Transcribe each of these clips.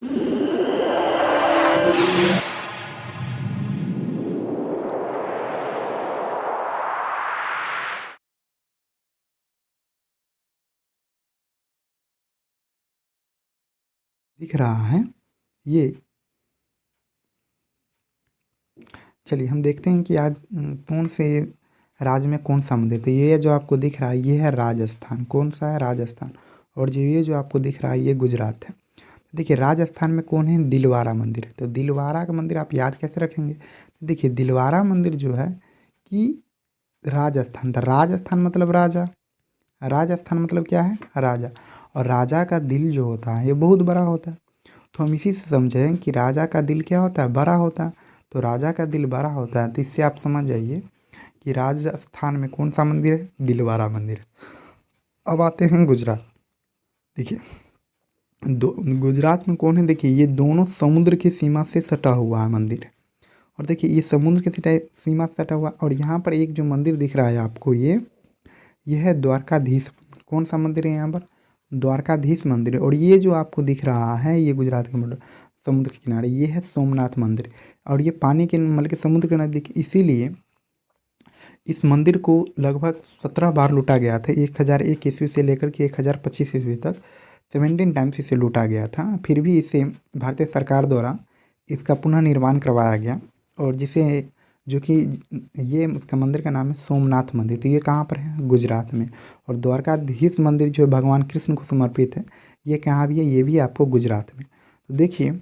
दिख रहा है ये। चलिए हम देखते हैं कि आज कौन से राज्य में कौन सा मंदिर। तो ये जो आपको दिख रहा है ये है राजस्थान। कौन सा है? राजस्थान। और जो ये जो आपको दिख रहा है ये गुजरात है। देखिए राजस्थान में कौन है? दिलवारा मंदिर है। तो दिलवारा का मंदिर आप याद कैसे रखेंगे? तो देखिए दिलवारा मंदिर जो है कि राजस्थान था। राजस्थान मतलब राजा। राजस्थान मतलब क्या है? राजा। और राजा का दिल जो होता है ये बहुत बड़ा होता है। तो हम इसी से समझें कि राजा का दिल क्या होता है? बड़ा होता है। तो राजा का दिल बड़ा होता है, तो इससे आप समझ जाइए कि राजस्थान में कौन सा मंदिर है? दिलवारा मंदिर। अब आते हैं गुजरात। देखिए दो गुजरात में कौन है? देखिए ये दोनों समुद्र की सीमा से सटा हुआ है मंदिर। और देखिए ये समुद्र की सीमा से सटा हुआ, और यहाँ पर एक जो मंदिर दिख रहा है आपको ये है द्वारकाधीश। कौन सा मंदिर है यहाँ पर? द्वारकाधीश मंदिर है। और ये जो आपको दिख रहा है ये गुजरात के समुद्र के किनारे ये है सोमनाथ मंदिर। और ये पानी के मतलब कि समुद्र के नज़दीक, इसीलिए इस मंदिर को लगभग 17 बार लूटा गया था। 1001 ईस्वी से लेकर के 1025 ईस्वी तक 17 टाइम्स इसे लूटा गया था। फिर भी इसे भारतीय सरकार द्वारा इसका पुनः निर्माण करवाया गया। और जिसे जो कि ये उसका मंदिर का नाम है सोमनाथ मंदिर। तो ये कहाँ पर है? गुजरात में। और द्वारकाधीश मंदिर जो है भगवान कृष्ण को समर्पित है, ये कहाँ भी है? ये भी आपको गुजरात में। तो देखिए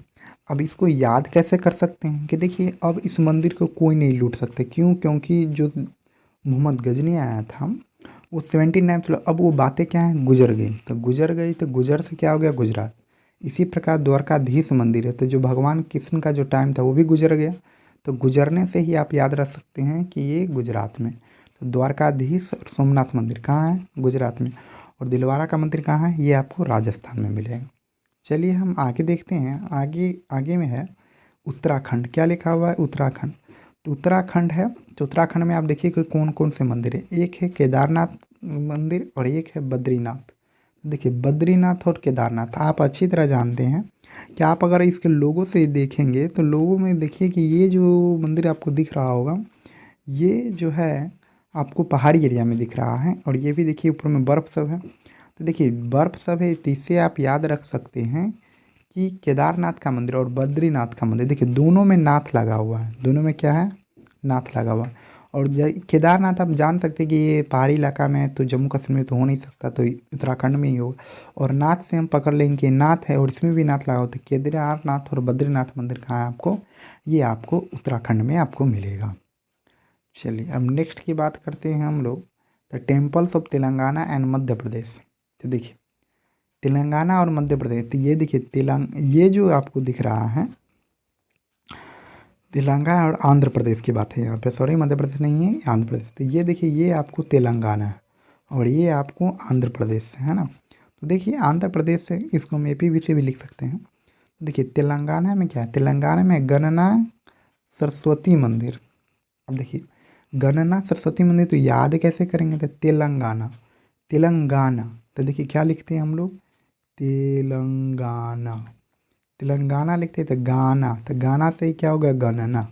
अब इसको याद कैसे कर सकते हैं कि देखिए अब इस मंदिर को कोई नहीं लूट सकते। क्यों? क्योंकि जो मोहम्मद गजनी आया था वो 79 चलो, अब वो बातें क्या हैं? गुजर गई। तो गुजर गई तो गुजर से क्या हो गया? गुजरात। इसी प्रकार द्वारकाधीश मंदिर है, तो जो भगवान कृष्ण का जो टाइम था वो भी गुजर गया। तो गुजरने से ही आप याद रख सकते हैं कि ये गुजरात में। तो द्वारकाधीश और सोमनाथ मंदिर कहाँ है? गुजरात में। और दिलवारा का मंदिर कहाँ है? ये आपको राजस्थान में मिलेगा। चलिए हम आगे देखते हैं। आगे आगे में है उत्तराखंड। क्या लिखा हुआ है? उत्तराखंड। तो उत्तराखंड है। तो उत्तराखंड में आप देखिए कि कौन कौन से मंदिर है। एक है केदारनाथ मंदिर और एक है बद्रीनाथ। देखिए बद्रीनाथ और केदारनाथ आप अच्छी तरह जानते हैं कि आप अगर इसके लोगों से देखेंगे तो लोगों में देखिए कि ये जो मंदिर आपको दिख रहा होगा ये जो है आपको पहाड़ी एरिया में दिख रहा है। और ये भी देखिए ऊपर में बर्फ़ सब है। तो देखिए बर्फ़ सब है, तो इससे आप याद रख सकते हैं कि केदारनाथ का मंदिर और बद्रीनाथ का मंदिर देखिए दोनों में नाथ लगा हुआ है। दोनों में क्या है? नाथ लगा हुआ है। और केदारनाथ आप जान सकते हैं कि ये पहाड़ी इलाका में है, तो जम्मू कश्मीर में तो हो नहीं सकता, तो उत्तराखंड में ही होगा। और नाथ से हम पकड़ लेंगे कि नाथ है और इसमें भी नाथ लगा होता है। केदारनाथ और बद्रीनाथ मंदिर कहाँ है आपको? ये आपको उत्तराखंड में आपको मिलेगा। चलिए अब नेक्स्ट की बात करते हैं हम लोग, the temples of Telangana and Madhya Pradesh. तो देखिए तेलंगाना और मध्य प्रदेश, तो ये देखिए ये जो आपको दिख रहा है तेलंगाना और आंध्र प्रदेश की बात है यहाँ पे। सॉरी मध्य प्रदेश नहीं है, आंध्र प्रदेश। तो ये देखिए ये आपको तेलंगाना है और ये आपको आंध्र प्रदेश है ना। तो देखिए आंध्र प्रदेश से इसको हम एपी भी से भी लिख सकते हैं। देखिए तेलंगाना में क्या है? तेलंगाना में गणना सरस्वती मंदिर। अब देखिए गणना सरस्वती मंदिर तो याद कैसे करेंगे? तो तेलंगाना तेलंगाना। तो देखिए क्या लिखते हैं हम लोग? तेलंगाना। तेलंगाना लिखते हैं तो गाना, तो गाना से ही क्या होगा? गणना।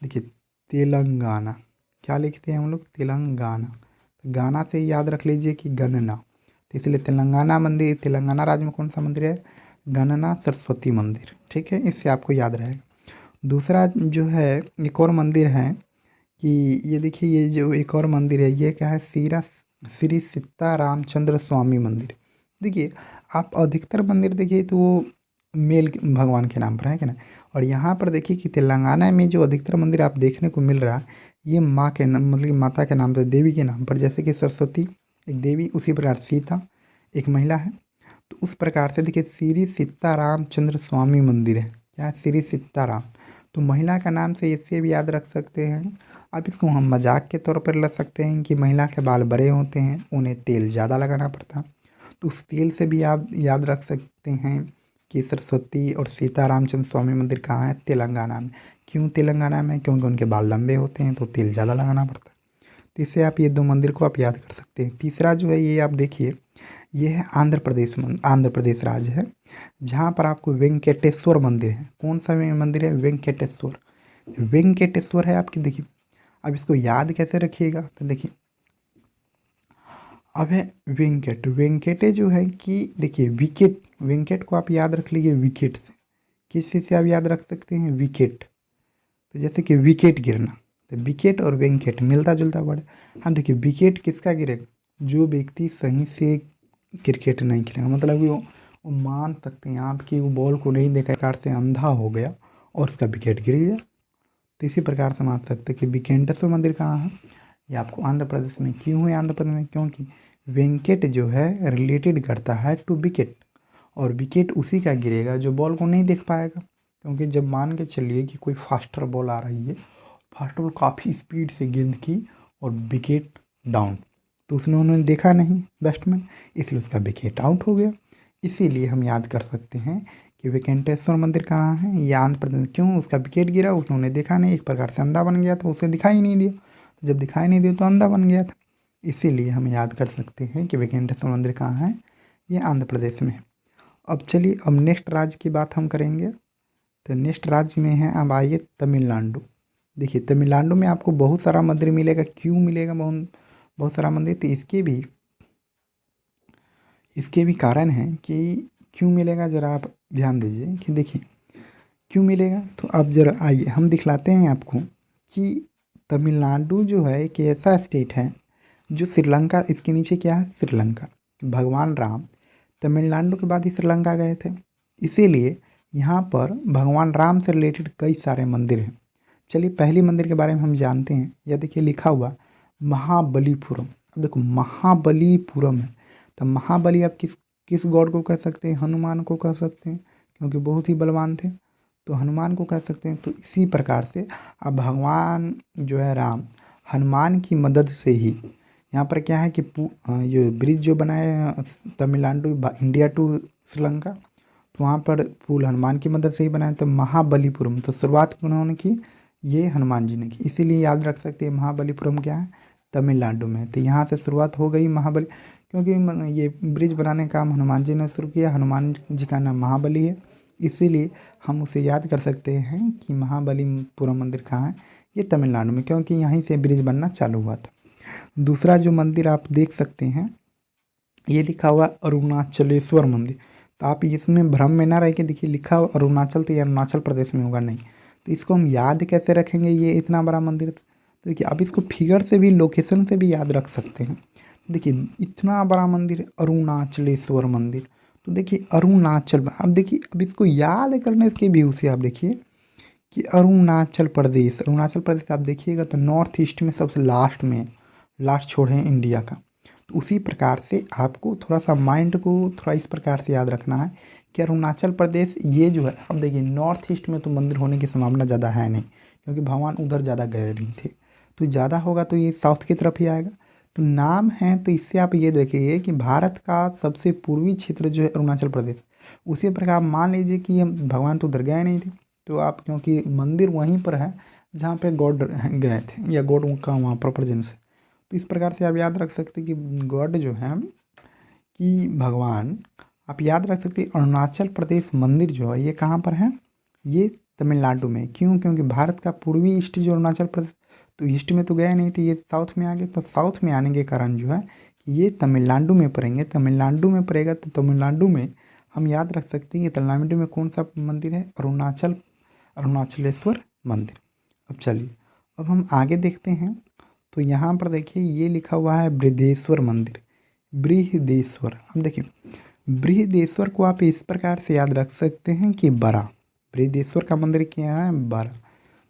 देखिए तेलंगाना क्या लिखते हैं हम लोग? तेलंगाना। तो गाना से ही याद रख लीजिए कि गणना। तो इसलिए तेलंगाना मंदिर, तेलंगाना राज्य में कौन सा मंदिर है? गणना सरस्वती मंदिर। ठीक है, इससे आपको याद रहेगा। दूसरा जो है एक और मंदिर है कि ये देखिए ये जो एक और मंदिर है ये क्या है? श्री सीता रामचंद्र स्वामी मंदिर। देखिए आप अधिकतर मंदिर देखिए तो वो मेल भगवान के नाम पर है क्या ना। और यहाँ पर देखिए कि तेलंगाना में जो अधिकतर मंदिर आप देखने को मिल रहा है ये माँ के नाम मतलब कि माता के नाम पर, देवी के नाम पर। जैसे कि सरस्वती एक देवी, उसी प्रकार सीता एक महिला है। तो उस प्रकार से देखिए श्री सीतारामचंद्र स्वामी मंदिर है। क्या है? श्री सीताराम। तो महिला का नाम से इससे भी याद रख सकते हैं। अब इसको हम मजाक के तौर पर रख सकते हैं कि महिला के बाल बड़े होते हैं, उन्हें तेल ज़्यादा लगाना पड़ता है। तो उस तेल से भी आप याद रख सकते हैं कि सरस्वती और सीतारामचंद्र स्वामी मंदिर कहाँ है? तेलंगाना में। क्यों तेलंगाना में? क्योंकि उनके बाल लंबे होते हैं तो तेल ज़्यादा लगाना पड़ता है। तो इससे आप ये दो मंदिर को आप याद कर सकते हैं। तीसरा जो है ये आप देखिए ये है आंध्र प्रदेश राज्य है, जहाँ पर आपको वेंकटेश्वर मंदिर है। कौन सा मंदिर है? वेंकटेश्वर। वेंकटेश्वर है आपकी, देखिए। अब इसको याद कैसे रखिएगा? तो देखिए, अब है वेंकटे जो है कि देखिए विकेट, वेंकट को आप याद रख लीजिए विकेट से। किस चीज़ से आप याद रख सकते हैं? विकेट। तो जैसे कि विकेट गिरना, तो विकेट और वेंकट मिलता जुलता वर्ड। हाँ देखिए, विकेट किसका गिरेगा? जो व्यक्ति सही से क्रिकेट नहीं खेलेगा, मतलब कि वो मान सकते हैं आप कि वो बॉल को नहीं देखा, कार से अंधा हो गया और उसका विकेट गिर गया। तो इसी प्रकार से मान सकते हैं कि विकेंटेश्वर मंदिर कहाँ है? ये आपको आंध्र प्रदेश में। क्यों है आंध्र प्रदेश में? क्योंकि वेंकट जो है रिलेटेड करता है टू विकेट, और विकेट उसी का गिरेगा जो बॉल को नहीं देख पाएगा। क्योंकि जब मान के चलिए कि कोई फास्टर बॉल आ रही है, फास्टर बॉल काफ़ी स्पीड से गेंद की और विकेट डाउन, तो उसने उन्होंने देखा नहीं बैट्समैन, इसलिए उसका विकेट आउट हो गया। इसीलिए हम याद कर सकते हैं कि वेंकटेश्वर मंदिर कहाँ है? ये आंध्र प्रदेश। क्यों? उसका विकेट गिरा, उन्होंने देखा नहीं, एक प्रकार से अंधा बन गया था, उसे दिखाई नहीं दिया। तो जब दिखाई नहीं दिया तो अंधा बन गया था। इसीलिए हम याद कर सकते हैं कि वेंकटेश्वर मंदिर कहाँ है? ये आंध्र प्रदेश में है। अब चलिए, अब नेक्स्ट राज्य की बात हम करेंगे। तो नेक्स्ट राज्य में है, अब आइए तमिलनाडु। देखिए, तमिलनाडु में आपको बहुत सारा मंदिर मिलेगा। क्यों मिलेगा बहुत बहुत सारा मंदिर? तो इसके भी कारण हैं कि क्यों मिलेगा, ज़रा आप ध्यान दीजिए कि देखिए क्यों मिलेगा। तो अब ज़रा आइए हम दिखलाते हैं आपको कि तमिलनाडु जो है एक ऐसा स्टेट है जो श्रीलंका, इसके नीचे क्या है? श्रीलंका। भगवान राम तमिलनाडु के बाद ही श्रीलंका गए थे, इसीलिए यहाँ पर भगवान राम से रिलेटेड कई सारे मंदिर हैं। चलिए पहली मंदिर के बारे में हम जानते हैं। यह देखिए लिखा हुआ महाबलीपुरम। अब देखो महाबलीपुरम है, तो महाबली आप किस किस गॉड को कह सकते हैं? हनुमान को कह सकते हैं, क्योंकि बहुत ही बलवान थे, तो हनुमान को कह सकते हैं। तो इसी प्रकार से अब भगवान जो है राम हनुमान की मदद से ही यहाँ पर क्या है कि ये ब्रिज जो बनाया है तमिलनाडु इंडिया टू श्रीलंका, तो वहाँ पर पुल हनुमान की मदद से ही बनाया। तो महाबलीपुरम, तो शुरुआत उन्होंने की, ये हनुमान जी ने की, इसीलिए याद रख सकते हैं महाबलीपुरम क्या है? तमिलनाडु में। तो यहाँ से शुरुआत हो गई महाबली, क्योंकि ये ब्रिज बनाने का काम हनुमान जी ने शुरू किया। हनुमान जी का नाम महाबली है, इसीलिए हम उसे याद कर सकते हैं कि महाबलीपुरम मंदिर कहाँ है? ये तमिलनाडु में, क्योंकि यहीं से ब्रिज बनना चालू हुआ था। दूसरा जो मंदिर आप देख सकते हैं, ये लिखा हुआ अरुणाचलेश्वर मंदिर। तो आप इसमें भ्रम में ना रह के देखिए, लिखा हुआ अरुणाचल, तो ये अरुणाचल प्रदेश में होगा नहीं। तो इसको हम याद कैसे रखेंगे? ये इतना बड़ा मंदिर। तो देखिए आप इसको फिगर से भी, लोकेशन से भी याद रख सकते हैं। देखिए इतना बड़ा मंदिर अरुणाचलेश्वर मंदिर, तो देखिए अरुणाचल। अब देखिए, अब इसको याद करने के व्यू से आप देखिए कि अरुणाचल प्रदेश आप देखिएगा तो नॉर्थ ईस्ट में सबसे लास्ट में, लास्ट छोर है इंडिया का। तो उसी प्रकार से आपको थोड़ा सा माइंड को थोड़ा इस प्रकार से याद रखना है कि अरुणाचल प्रदेश ये जो है, अब देखिए नॉर्थ ईस्ट में तो मंदिर होने की संभावना ज़्यादा है नहीं, क्योंकि भगवान उधर ज़्यादा गए नहीं थे। तो ज़्यादा होगा तो ये साउथ की तरफ ही आएगा। तो नाम है, तो इससे आप ये देखिए कि भारत का सबसे पूर्वी क्षेत्र जो है अरुणाचल प्रदेश, उसी प्रकार मान लीजिए कि हम भगवान तो उधर गए नहीं थे, तो आप क्योंकि मंदिर वहीं पर है जहाँ पे गॉड गए थे, या गॉड का वहाँ पर प्रेजेंस है। तो इस प्रकार से आप याद रख सकते हैं कि गॉड जो है कि भगवान, आप याद रख सकते हैं अरुणाचल प्रदेश मंदिर जो है ये कहाँ पर है? ये तमिलनाडु में। क्यों? क्योंकि भारत का पूर्वी ईस्ट जो अरुणाचल प्रदेश, तो ईस्ट में तो गया नहीं थे, ये साउथ में आ गए। तो साउथ में आने के कारण जो है कि ये तमिलनाडु में पड़ेंगे। तमिलनाडु में पड़ेगा तो तमिलनाडु में हम याद रख सकते हैं कि तमिलनाडु में कौन सा मंदिर है? अरुणाचलेश्वर मंदिर। अब चलिए, अब हम आगे देखते हैं। तो यहाँ पर देखिए ये लिखा हुआ है बृहदेश्वर मंदिर, बृहदेश्वर। अब देखिए बृहदेश्वर को आप इस प्रकार से याद रख सकते हैं कि बड़ा, बृहदेश्वर का मंदिर क्या है? बड़ा।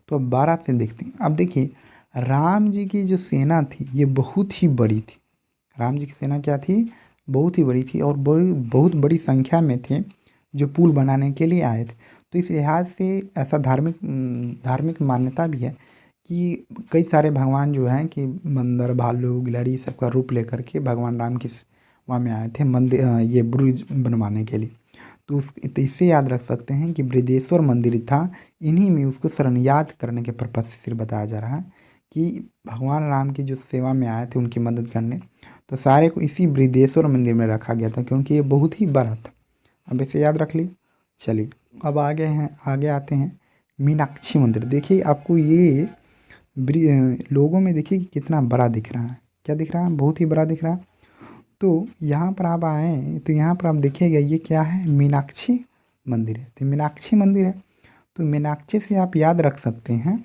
तो अब 12 से देखते हैं। अब देखिए राम जी की जो सेना थी ये बहुत ही बड़ी थी। राम जी की सेना क्या थी? बहुत ही बड़ी थी, और बहुत बड़ी संख्या में थे जो पुल बनाने के लिए आए थे। तो इस लिहाज से ऐसा धार्मिक मान्यता भी है कि कई सारे भगवान जो हैं कि बंदर, भालू, गिलहरी सबका रूप लेकर के भगवान राम की वहाँ में आए थे मंदिर, ये ब्रिज बनवाने के लिए। तो इससे याद रख सकते हैं कि बृहदेश्वर मंदिर था, इन्हीं में उसको शरण याद करने के पर्पज से सिर्फ बताया जा रहा है कि भगवान राम की जो सेवा में आए थे उनकी मदद करने। तो सारे को इसी बृहदेश्वर मंदिर में रखा गया था क्योंकि ये बहुत ही बड़ा था। अब इसे याद रख लिए। चलिए अब आगे आते हैं मीनाक्षी मंदिर। देखिए आपको ये लोगों में देखिए कि कितना बड़ा दिख रहा है। क्या दिख रहा है? बहुत ही बड़ा दिख रहा है। तो यहाँ पर आप आए तो यहाँ पर आप देखिएगा ये क्या है? मीनाक्षी मंदिर है। तो मीनाक्षी मंदिर है तो मीनाक्षी से आप याद रख सकते हैं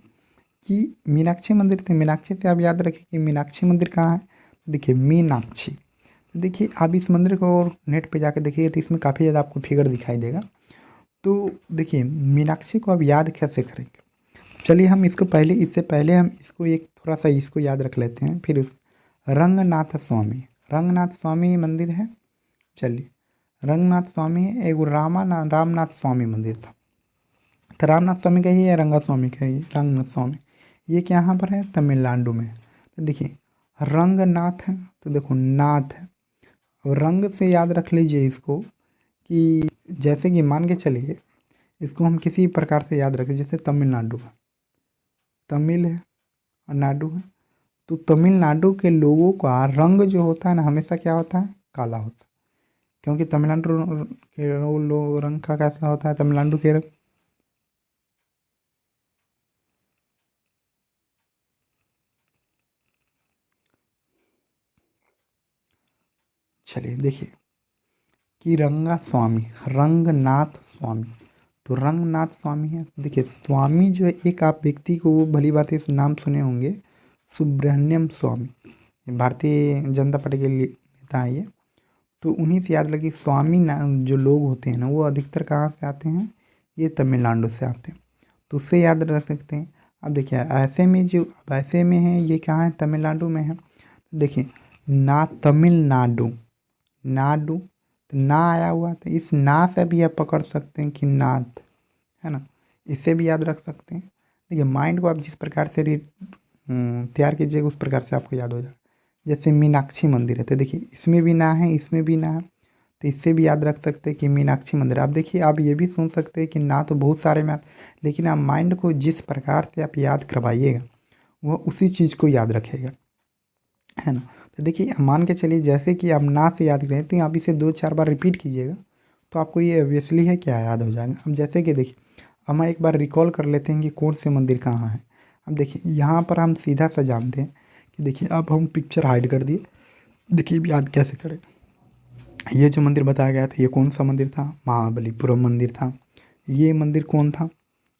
कि मीनाक्षी मंदिर थे। मीनाक्षी से आप याद रखें कि मीनाक्षी मंदिर कहाँ है? देखिए मीनाक्षी। तो देखिए आप इस मंदिर को और नेट पे जाकर देखिए तो इसमें काफ़ी ज़्यादा आपको फिगर दिखाई देगा। तो देखिए मीनाक्षी को आप याद कैसे करेंगे? चलिए हम इससे पहले हम इसको एक थोड़ा सा इसको याद रख लेते हैं। फिर रंगनाथ स्वामी। रंगनाथ स्वामी मंदिर है। चलिए रंगनाथ स्वामी है। एक रामनाथ स्वामी मंदिर था। तो रामनाथ स्वामी का ही है, रंगा स्वामी का ही, रंगनाथ स्वामी। ये कहाँ पर है? तमिलनाडु में। तो देखिए रंगनाथ है तो देखो नाथ है। और रंग से याद रख लीजिए इसको कि जैसे कि मान के चलिए इसको हम किसी प्रकार से याद रखें। जैसे तमिलनाडु है, तमिल है और नाडु है। तो तमिलनाडु के लोगों का रंग जो होता है ना हमेशा क्या होता है? काला होता है। क्योंकि तमिलनाडु के लोग रंग का कैसा होता है? तमिलनाडु के रंग। चलिए देखिए कि रंगनाथ स्वामी। तो रंगनाथ स्वामी है। देखिए स्वामी जो है एक आप व्यक्ति को भली बात है नाम सुने होंगे, सुब्रह्मण्यम स्वामी। ये भारतीय जनता पार्टी के नेता है ये। तो उन्हीं से याद लगी स्वामी जो लोग होते हैं ना वो अधिकतर कहाँ से आते हैं? ये तमिलनाडु से आते हैं। तो उससे याद रख सकते हैं। अब देखिए ऐसे में है ये कहाँ है? तमिलनाडु में है। तो देखिए ना तमिलनाडु, नाडु तो ना आया हुआ तो इस ना से भी आप पकड़ सकते हैं कि नाथ है ना। इससे भी याद रख सकते हैं। देखिए माइंड को आप जिस प्रकार से तैयार कीजिएगा उस प्रकार से आपको याद हो जाएगा। जैसे मीनाक्षी मंदिर है तो देखिए इसमें भी ना है, इसमें भी ना है। तो इससे भी याद रख सकते हैं कि मीनाक्षी मंदिर। आप देखिए आप ये भी सुन सकते हैं कि ना तो बहुत सारे में लेकिन आप माइंड को जिस प्रकार से आप याद करवाइएगा वह उसी चीज़ को याद रखेगा, है ना। तो देखिए मान के चलिए जैसे कि आप ना से याद करें तो आप इसे 2-4 बार रिपीट कीजिएगा तो आपको ये ऑब्वियसली है क्या याद हो जाएगा। अब जैसे कि देखिए हम एक बार रिकॉल कर लेते हैं कि कौन से मंदिर कहाँ है। अब देखिए यहाँ पर हम सीधा सा जानते हैं कि देखिए अब हम पिक्चर हाइड कर दिए। देखिए अब याद कैसे करें। ये जो मंदिर बताया गया था ये कौन सा मंदिर था? महाबलीपुरम मंदिर था। ये मंदिर कौन था?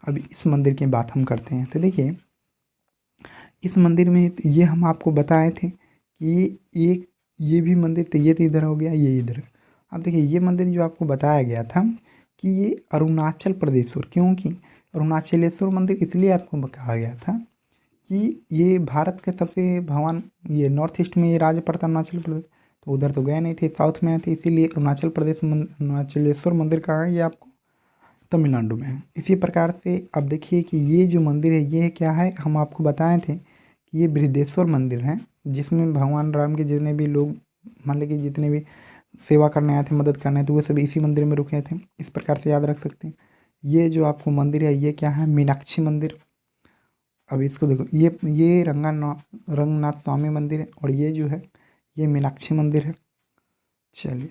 अब इस मंदिर की बात हम करते हैं। तो देखिए इस मंदिर में ये हम आपको बताए थे कि ये भी मंदिर तो ये तो इधर हो गया, ये इधर। अब देखिए ये मंदिर जो आपको बताया गया था कि ये अरुणाचल प्रदेश्वर, क्योंकि अरुणाचलेश्वर मंदिर इसलिए आपको कहा गया था कि ये भारत के सबसे भगवान ये नॉर्थ ईस्ट में ये राज्य पड़ता अरुणाचल प्रदेश। तो उधर तो गए नहीं थे, साउथ में थे, इसीलिए अरुणाचलेश्वर मंदिर कहाँ है? ये आपको तमिलनाडु में है। इसी प्रकार से अब देखिए कि ये जो मंदिर है ये क्या है? हम आपको बताए थे कि ये बृहदेश्वर मंदिर है जिसमें भगवान राम के जितने भी लोग मान लीजिए जितने भी सेवा करने आए थे, मदद करने आए थे, वो सब इसी मंदिर में रुके थे। इस प्रकार से याद रख सकते हैं। ये जो आपको मंदिर है ये क्या है? मीनाक्षी मंदिर। अब इसको देखो ये रंगनाथ स्वामी मंदिर है और ये जो है ये मीनाक्षी मंदिर है। चलिए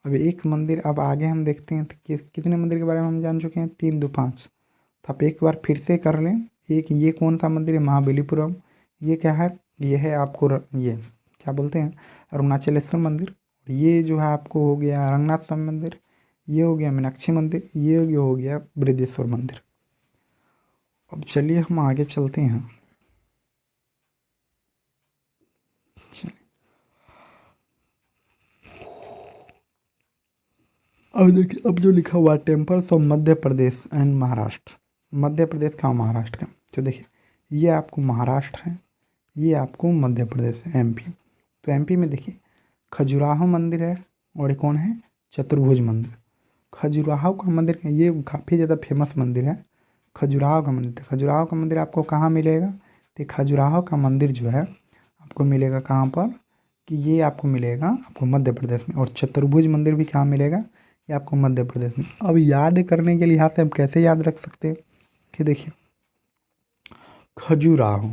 अब एक मंदिर अब आगे हम देखते हैं कि कितने मंदिर के बारे में हम जान चुके हैं? 3, 2, 5। तो आप एक बार फिर से कर लें। एक ये कौन सा मंदिर है? महाबलीपुरम। ये क्या है? ये है आपको ये क्या बोलते हैं? अरुणाचलेश्वर मंदिर। ये जो है आपको हो गया रंगनाथ स्वामी मंदिर, ये हो गया मीनाक्षी मंदिर, ये हो गया बृहदेश्वर मंदिर। अब चलिए हम आगे चलते हैं। चलिए अब देखिए अब जो लिखा हुआ है temples of Madhya Pradesh and Maharashtra. Madhya Pradesh का महाराष्ट्र का। तो देखिए ये आपको महाराष्ट्र है, ये आपको मध्य प्रदेश है, एमपी। तो एमपी में देखिए खजुराहो मंदिर है और एक कौन है? चतुर्भुज मंदिर। खजुराहो का मंदिर ये काफ़ी ज़्यादा फेमस मंदिर है। खजुराहो का मंदिर, खजुराहो का मंदिर आपको कहाँ मिलेगा? तो खजुराहो का मंदिर जो है आपको मिलेगा कहाँ पर? कि ये आपको मिलेगा आपको मध्य प्रदेश में। और चतुर्भुज मंदिर भी कहाँ मिलेगा? ये आपको मध्य प्रदेश में। अब याद करने के लिहाज से हम कैसे याद रख सकते हैं कि देखिए खजुराहो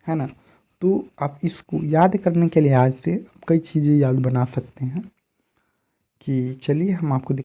है ना। तो आप इसको याद करने के लिए आज से कई चीज़ें याद बना सकते हैं कि चलिए हम आपको